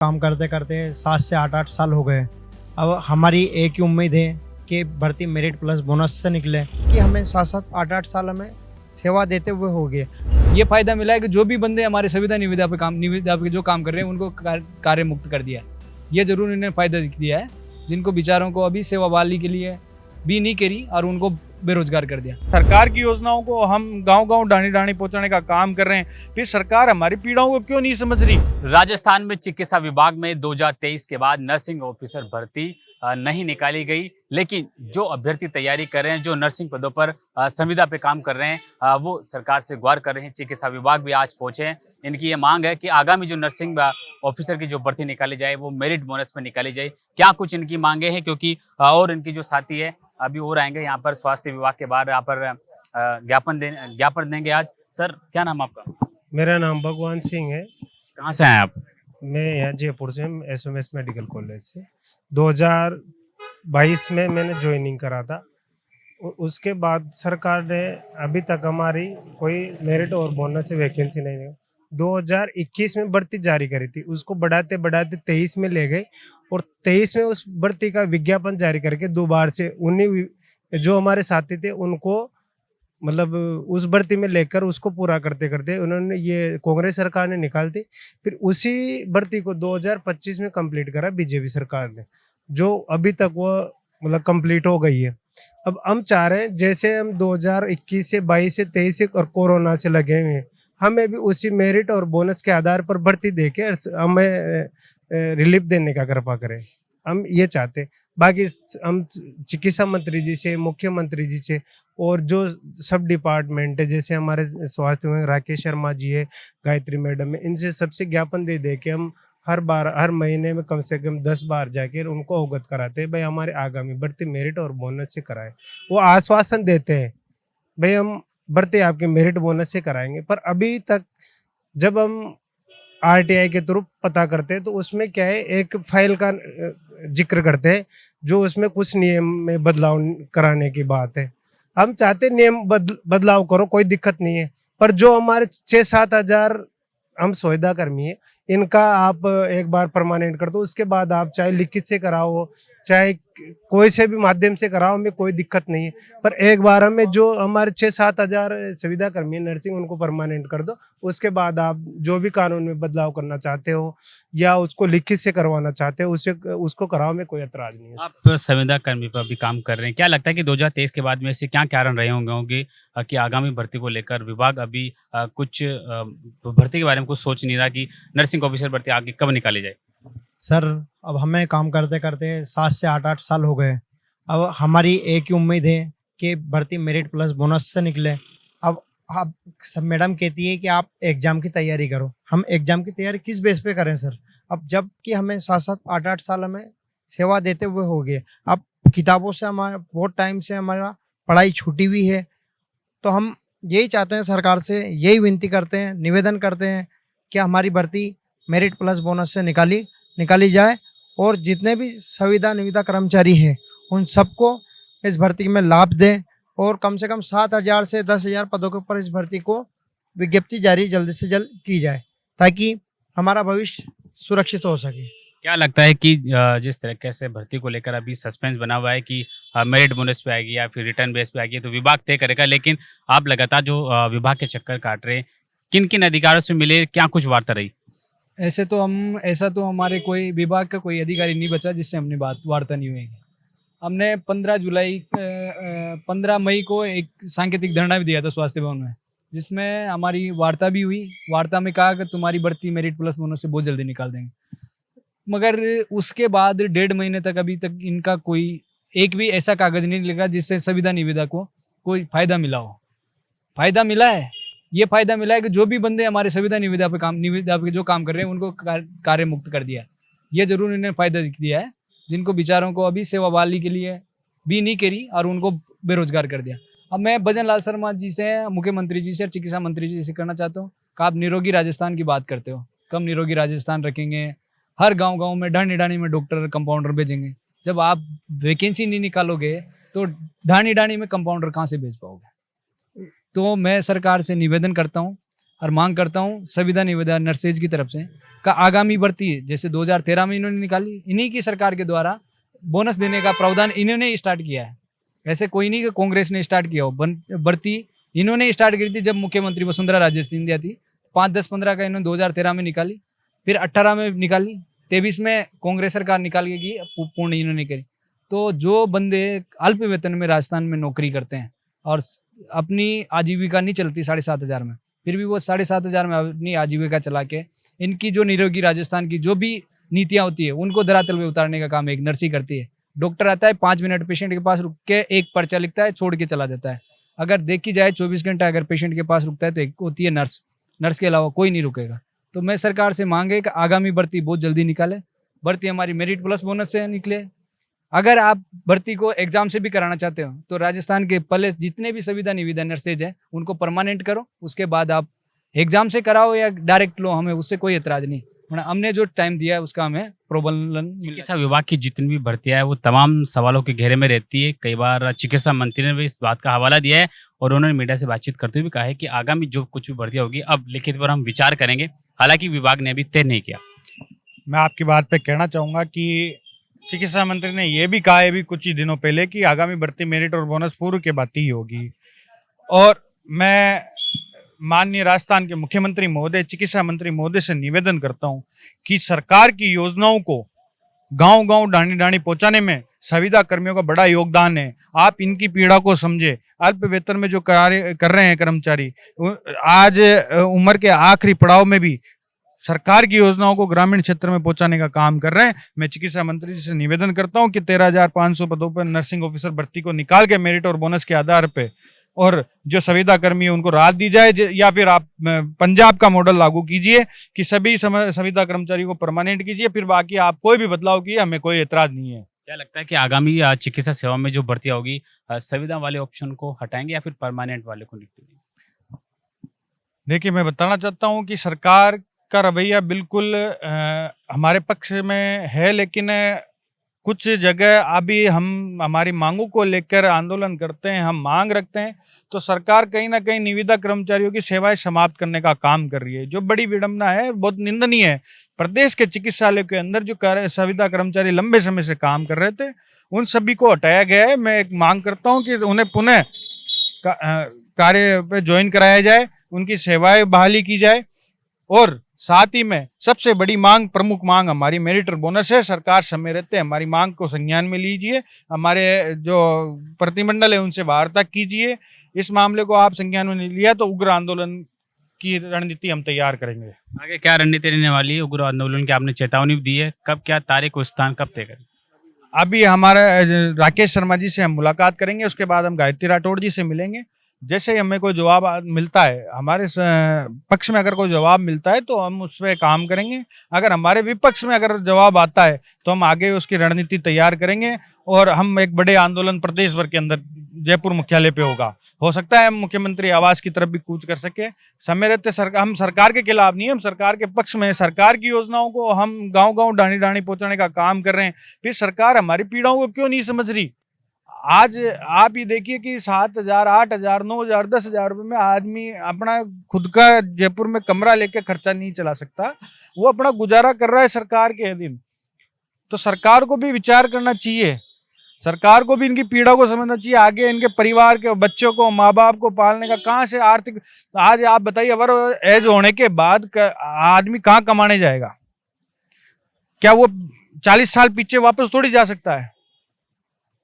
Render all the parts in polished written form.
काम करते करते 7 से 8 साल हो गए। अब हमारी एक ही उम्मीद है कि भर्ती मेरिट प्लस बोनस से निकले, कि हमें 7 7 8 8 साल हमें सेवा देते हुए हो गए। ये फायदा मिला है कि जो भी बंदे हमारे संविदा निविदा पे जो काम कर रहे हैं उनको कार्य मुक्त कर दिया है। ये जरूर इन्हें फायदा दिया है, जिनको बेचारों को अभी सेवा बहाली के लिए भी नहीं करी और उनको बेरोजगार कर दिया। सरकार की योजनाओं को हम गांव-गांव डाणी-डाणी पहुंचाने का काम कर रहे हैं, फिर सरकार हमारी पीड़ाओं को क्यों नहीं समझ रही। राजस्थान में चिकित्सा विभाग में 2023 के बाद नर्सिंग ऑफिसर भर्ती नहीं निकाली गई, लेकिन जो अभ्यर्थी तैयारी कर रहे हैं, जो नर्सिंग पदों पर संविदा पे काम कर रहे हैं, वो सरकार से गुहार कर रहे हैं। चिकित्सा विभाग भी आज पहुंचे हैं। इनकी ये मांग है कि आगामी जो नर्सिंग ऑफिसर की जो भर्ती निकाली जाए वो मेरिट बोनस में निकाली जाए। क्या कुछ इनकी मांगे हैं, क्योंकि और इनकी जो साथी है अभी और आएंगे यहाँ पर स्वास्थ्य विभाग के बाहर यहाँ पर ज्ञापन देंगे आज। सर, क्या नाम आपका? मेरा नाम भगवान सिंह है। कहाँ से आए आप? मैं यहाँ जयपुर से, एसएमएस मेडिकल कॉलेज से 2022 में मैंने ज्वाइनिंग करा था। उसके बाद सरकार ने अभी तक हमारी कोई मेरिट और बोनस से वैकेंसी नहीं है। 2021 में भर्ती जारी करी थी, उसको बढ़ाते बढ़ाते 23 में ले गए और 23 में उस भर्ती का विज्ञापन जारी करके दोबारा से उन्हीं जो हमारे साथी थे उनको मतलब उस भर्ती में लेकर उसको पूरा करते करते उन्होंने ये कांग्रेस सरकार ने निकाल दी। फिर उसी भर्ती को 2025 में कंप्लीट करा बीजेपी सरकार ने, जो अभी तक वो मतलब कंप्लीट हो गई है। अब हम चाह रहे हैं जैसे हम 2021 से 22 से 23 से और कोरोना से लगे हुए हैं, हमें भी उसी मेरिट और बोनस के आधार पर भर्ती देके हमें रिलीफ देने का कृपा करें। हम ये चाहते हैं। बाकी हम चिकित्सा मंत्री जी से, मुख्यमंत्री जी से और जो सब डिपार्टमेंट है, जैसे हमारे स्वास्थ्य में राकेश शर्मा जी है, गायत्री मैडम है, इनसे सबसे ज्ञापन दे के हम हर महीने में कम से कम 10 बार जाकर उनको अवगत कराते हैं भाई हमारे आगामी भर्ती मेरिट और बोनस से कराएं। वो आश्वासन देते हैं भाई हम भर्ती आपके मेरिट बोनस से कराएंगे, पर अभी तक जब हम आरटीआई के थ्रू पता करते हैं तो उसमें क्या है, एक फाइल का जिक्र करते हैं जो उसमें कुछ नियम में बदलाव कराने की बात है। हम चाहते नियम बदलाव करो, कोई दिक्कत नहीं है, पर जो हमारे 6-7 हजार हम संविदा कर्मी है, इनका आप एक बार परमानेंट कर दो, उसके बाद आप चाहे लिखित से कराओ चाहे कोई से भी माध्यम से कराओ, हमें कोई दिक्कत नहीं है, पर एक बार हमें जो हमारे 6-7 हजार संविदा कर्मी है नर्सिंग उनको परमानेंट कर दो। उसके बाद आप जो भी कानून में बदलाव करना चाहते हो या उसको लिखित से करवाना चाहते हो उसको कराओ, में कोई एतराज नहीं है। आप संविदा कर्मी पर भी काम कर रहे हैं, क्या लगता है कि 2023 के बाद में से क्या कारण रहे होंगे कि आगामी भर्ती को लेकर विभाग अभी कुछ भर्ती के बारे में कुछ सोच नहीं रहा कि नर्सिंग ऑफिसर भर्ती आगे कब निकाली जाए? सर, अब हमें काम करते करते 7 से 8 8 साल हो गए। अब हमारी एक ही उम्मीद है कि भर्ती मेरिट प्लस बोनस से निकले। अब सब मैडम कहती है कि आप एग्ज़ाम की तैयारी करो। हम एग्ज़ाम की तैयारी किस बेस पे करें सर? अब जब कि हमें 7 7 8 8 साल हमें सेवा देते हुए हो गए। अब किताबों से हमारा बहुत टाइम से हमारा पढ़ाई छूटी हुई है, तो हम यही चाहते हैं, सरकार से यही विनती करते हैं, निवेदन करते हैं कि हमारी भर्ती मेरिट प्लस बोनस से निकाली जाए और जितने भी संविदा निविदा कर्मचारी हैं उन सबको इस भर्ती में लाभ दें और कम से कम 7,000 से 10,000 पदों के ऊपर इस भर्ती को विज्ञप्ति जारी जल्द से जल्द की जाए, ताकि हमारा भविष्य सुरक्षित हो सके। क्या लगता है कि जिस तरीके से भर्ती को लेकर अभी सस्पेंस बना हुआ है कि मेरिट बोनस पे आएगी या फिर रिटर्न बेस पे आएगी, तो विभाग तय करेगा, लेकिन आप लगातार जो विभाग के चक्कर काट रहे हैं, किन किन अधिकारियों से मिले, क्या कुछ वार्ता रही? ऐसा तो हमारे कोई विभाग का कोई अधिकारी नहीं बचा जिससे हमने वार्ता नहीं हुई। हमने 15 मई को एक सांकेतिक धरना भी दिया था स्वास्थ्य भवन में, जिसमें हमारी वार्ता भी हुई। वार्ता में कहा कि तुम्हारी भर्ती मेरिट प्लस बोनस से बहुत जल्दी निकाल देंगे, मगर उसके बाद 1.5 महीने तक अभी तक इनका कोई एक भी ऐसा कागज नहीं लगा जिससे संविदा निविदा को कोई फायदा मिला हो। फायदा मिला है, ये फायदा मिला है कि जो भी बंदे हमारे संविदा निविदा पे जो काम कर रहे हैं उनको कार्य मुक्त कर दिया है। ये जरूर इन्हें फायदा दिया है, जिनको बेचारों को अभी सेवा बहाली के लिए भी नहीं करी और उनको बेरोजगार कर दिया। अब मैं भजन लाल शर्मा जी से, मुख्यमंत्री जी से और चिकित्सा मंत्री जी से करना चाहता हूँ कि आप निरोगी राजस्थान की बात करते हो, कब निरोगी राजस्थान रखेंगे? हर गाँव में ढाणी में डॉक्टर कंपाउंडर भेजेंगे। जब आप वैकेंसी नहीं निकालोगे तो ढाणी में कंपाउंडर कहाँ से भेज पाओगे? तो मैं सरकार से निवेदन करता हूँ, और मांग करता हूँ संविदा निविदा नर्सेज की तरफ से का आगामी भर्ती जैसे 2013 में इन्होंने निकाली, इन्हीं की सरकार के द्वारा बोनस देने का प्रावधान इन्होंने स्टार्ट किया है। ऐसे कोई नहीं कि कांग्रेस ने स्टार्ट किया हो, भर्ती इन्होंने स्टार्ट करी थी जब मुख्यमंत्री वसुंधरा राजे सिंधिया थी। 5, 10, 15 का इन्होंने 2013 में निकाली, फिर 18 में निकाली, 23 में कांग्रेस सरकार निकाल के की, पूर्ण इन्होंने करी। तो जो बंदे अल्प वेतन में राजस्थान में नौकरी करते हैं और अपनी आजीविका नहीं चलती 7,500 में, फिर भी वो 7,500 में अपनी आजीविका चला के इनकी जो निरोगी राजस्थान की जो भी नीतियाँ होती है उनको धरातल पे उतारने का काम एक नर्स ही करती है। डॉक्टर आता है 5 मिनट पेशेंट के पास रुक के एक पर्चा लिखता है, छोड़ के चला जाता है। अगर देखी जाए 24 घंटा अगर पेशेंट के पास रुकता है तो एक होती है नर्स, नर्स के अलावा कोई नहीं रुकेगा। तो मैं सरकार से मांगे कि आगामी भर्ती बहुत जल्दी निकाले, भर्ती हमारी मेरिट प्लस बोनस से निकले। अगर आप भर्ती को एग्जाम से भी कराना चाहते हो तो राजस्थान के पहले जितने भी संविदा निविदा नर्सेज हैं उनको परमानेंट करो, उसके बाद आप एग्जाम से कराओ या डायरेक्ट लो, हमें उससे कोई एतराज नहीं। हमने जो टाइम दिया है उसका हमें प्रबंधन। चिकित्सा विभाग की जितनी भी भर्तियां है वो तमाम सवालों के घेरे में रहती है। कई बार चिकित्सा मंत्री ने भी इस बात का हवाला दिया है और उन्होंने मीडिया से बातचीत करते हुए कहा है कि आगामी जो कुछ भी भर्तियां होगी अब लिखित पर हम विचार करेंगे, हालांकि विभाग ने अभी तय नहीं किया। मैं आपकी बात पे कहना चाहूँगा कि चिकित्सा मंत्री ने ये भी कहा है अभी कुछ ही दिनों पहले कि आगामी भर्ती मेरिट और बोनस पूर्व के बाद ही होगी। और मैं माननीय राजस्थान के मुख्यमंत्री महोदय, चिकित्सा मंत्री महोदय से निवेदन करता हूं कि सरकार की योजनाओं को गांव-गांव डाणी-डाणी पहुंचाने में संविदा कर्मियों का बड़ा योगदान है। आप इनकी पीड़ा को समझे। अल्प वेतन में जो कार्य कर रहे हैं कर्मचारी, आज उम्र के आखिरी पड़ाव में भी सरकार की योजनाओं को ग्रामीण क्षेत्र में पहुंचाने का काम कर रहे हैं। मैं चिकित्सा मंत्री जी से निवेदन करता हूं कि 13,500 पदों पर नर्सिंग ऑफिसर भर्ती को निकाल के मेरिट और बोनस के आधार पे और जो संविदा कर्मी है उनको राहत दी जाए, या फिर आप पंजाब का मॉडल लागू कीजिए कि सभी संविदा कर्मचारियों को परमानेंट कीजिए, फिर बाकी आप कोई भी बदलाव कीजिए, हमें कोई एतराज नहीं है। क्या लगता है कि आगामी चिकित्सा सेवा में जो भर्तियां होगी संविदा वाले ऑप्शन को हटाएंगे या फिर परमानेंट वाले को निकालेंगे? देखिए, मैं बताना चाहता हूँ कि सरकार का रवैया बिल्कुल हमारे पक्ष में है, लेकिन कुछ जगह अभी हम हमारी मांगों को लेकर आंदोलन करते हैं, हम मांग रखते हैं, तो सरकार कहीं ना कहीं निविदा कर्मचारियों की सेवाएं समाप्त करने का काम कर रही है, जो बड़ी विडंबना है, बहुत निंदनीय है। प्रदेश के चिकित्सालय के अंदर जो संविदा कर्मचारी लंबे समय से काम कर रहे थे उन सभी को हटाया गया है। मैं एक मांग करता हूँ कि उन्हें पुनः कार्य पे ज्वाइन कराया जाए, उनकी सेवाएं बहाली की जाए। और साथ ही में सबसे बड़ी मांग, प्रमुख मांग हमारी मेरिट और बोनस है। सरकार समय रहते हमारी मांग को संज्ञान में लीजिए, हमारे जो प्रतिमंडल है उनसे वार्ता कीजिए। इस मामले को आप संज्ञान में नहीं लिया तो उग्र आंदोलन की रणनीति हम तैयार करेंगे। आगे क्या रणनीति रहने वाली है? उग्र आंदोलन की आपने चेतावनी दी है, कब क्या तारीख और स्थान कब तय करें? अभी हमारा राकेश शर्मा जी से हम मुलाकात करेंगे, उसके बाद हम गायत्री राठौड़ जी से मिलेंगे। जैसे ही हमें कोई जवाब मिलता है, हमारे पक्ष में अगर कोई जवाब मिलता है तो हम उस पर काम करेंगे। अगर हमारे विपक्ष में अगर जवाब आता है तो हम आगे उसकी रणनीति तैयार करेंगे और हम एक बड़े आंदोलन प्रदेश भर के अंदर जयपुर मुख्यालय पे होगा। हो सकता है हम मुख्यमंत्री आवास की तरफ भी कूच कर सके। समय रहते हम सरकार के खिलाफ नहीं है, हम सरकार के पक्ष में। सरकार की योजनाओं को हम गाँव-गाँव डाणी-डाणी पहुंचाने का काम कर रहे हैं, फिर सरकार हमारी पीड़ाओं को क्यों नहीं समझ रही? आज आप ही देखिए कि 7,000, 8,000, 9,000, 10,000 रुपये में आदमी अपना खुद का जयपुर में कमरा लेके खर्चा नहीं चला सकता, वो अपना गुजारा कर रहा है सरकार के अधीन। तो सरकार को भी विचार करना चाहिए, सरकार को भी इनकी पीड़ा को समझना चाहिए। आगे इनके परिवार के बच्चों को, माँ बाप को पालने का कहाँ से आर्थिक, आज आप बताइए अगर एज होने के बाद आदमी कहाँ कमाने जाएगा? क्या वो 40 साल पीछे वापस थोड़ी जा सकता है?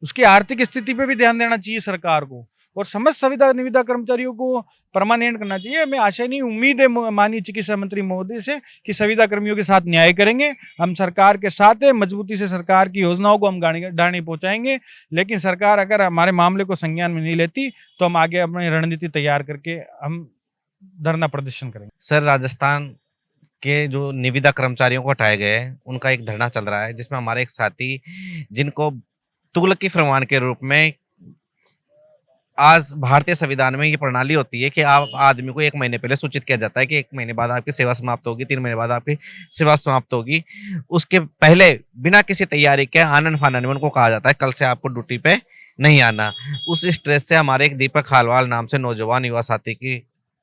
उसकी आर्थिक स्थिति पे भी ध्यान देना चाहिए सरकार को, और समस्त संविदा निविदा कर्मचारियों को परमानेंट करना चाहिए। हमें आशा नहीं, उम्मीद है माननीय चिकित्सा मंत्री महोदय से कि संविदा कर्मियों के साथ न्याय करेंगे। हम सरकार के साथ है, मजबूती से सरकार की योजनाओं को हम डाणी पहुंचाएंगे। लेकिन सरकार अगर हमारे मामले को संज्ञान में नहीं लेती तो हम आगे अपनी रणनीति तैयार करके हम धरना प्रदर्शन करेंगे। सर, राजस्थान के जो निविदा कर्मचारियों को हटाए गए उनका एक धरना चल रहा है, जिसमें हमारे एक साथी जिनको तुगलकी फरमान के रूप में आज भारतीय संविधान में ये प्रणाली होती है कि आप आदमी को 1 महीने पहले सूचित किया जाता है कि 1 महीने बाद आपकी सेवा समाप्त होगी, 3 महीने बाद आपकी सेवा समाप्त होगी। उसके पहले बिना किसी तैयारी के आनन फानन में उनको कहा जाता है कल से आपको ड्यूटी पे नहीं आना। उस स्ट्रेस से हमारे एक दीपक हालवाल नाम से नौजवान युवा साथी की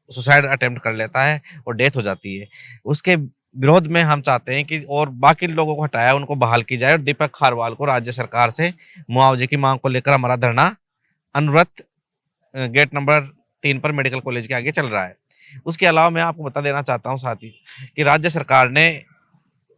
सुसाइड अटेम्प्ट कर लेता है और डेथ हो जाती है। उसके विरोध में हम चाहते हैं कि और बाकी लोगों को हटाया, उनको बहाल की जाए और दीपक खारवाल को राज्य सरकार से मुआवजे की मांग को लेकर हमारा धरना अनुव्रत गेट नंबर 3 पर मेडिकल कॉलेज के आगे चल रहा है। उसके अलावा मैं आपको बता देना चाहता हूं साथ ही कि राज्य सरकार ने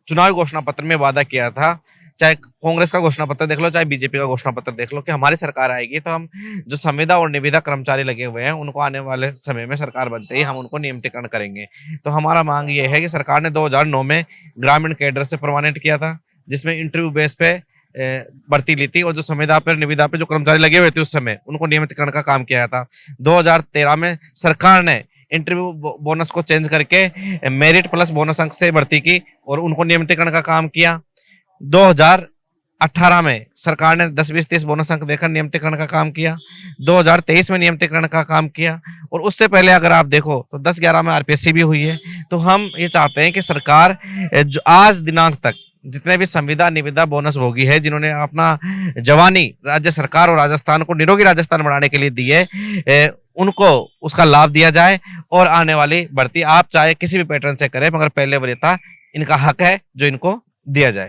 चुनावी घोषणा पत्र में वादा किया था, चाहे कांग्रेस का घोषणा पत्र देख लो, चाहे बीजेपी का घोषणा पत्र देख लो, कि हमारी सरकार आएगी तो हम जो संविदा और निविदा कर्मचारी लगे हुए हैं उनको आने वाले समय में सरकार बनते ही हम उनको नियमितीकरण करेंगे। तो हमारा मांग ये है कि सरकार ने 2009 में ग्रामीण कैडर से परमानेंट किया था, जिसमें इंटरव्यू बेस पे भर्ती ली थी, और जो संविदा पर निविदा पे जो कर्मचारी लगे हुए थे उस समय उनको नियमितीकरण का काम किया था। 2013 में सरकार ने इंटरव्यू बोनस को चेंज करके मेरिट प्लस बोनस अंक से भर्ती की और उनको नियमितीकरण का काम किया। 2018 में सरकार ने 10, 20, 30 बोनस अंक देकर नियमितीकरण का काम किया। 2023 में नियमितीकरण का काम किया, और उससे पहले अगर आप देखो तो 10-11 में आरपीएससी भी हुई है। तो हम ये चाहते हैं कि सरकार जो आज दिनांक तक जितने भी संविदा निविदा बोनस भोगी है, जिन्होंने अपना जवानी राज्य सरकार और राजस्थान को निरोगी राजस्थान बनाने के लिए दी है, उनको उसका लाभ दिया जाए। और आने वाली भर्ती आप चाहे किसी भी पैटर्न से करें, मगर पहले वरीयता इनका हक है जो इनको दिया जाए।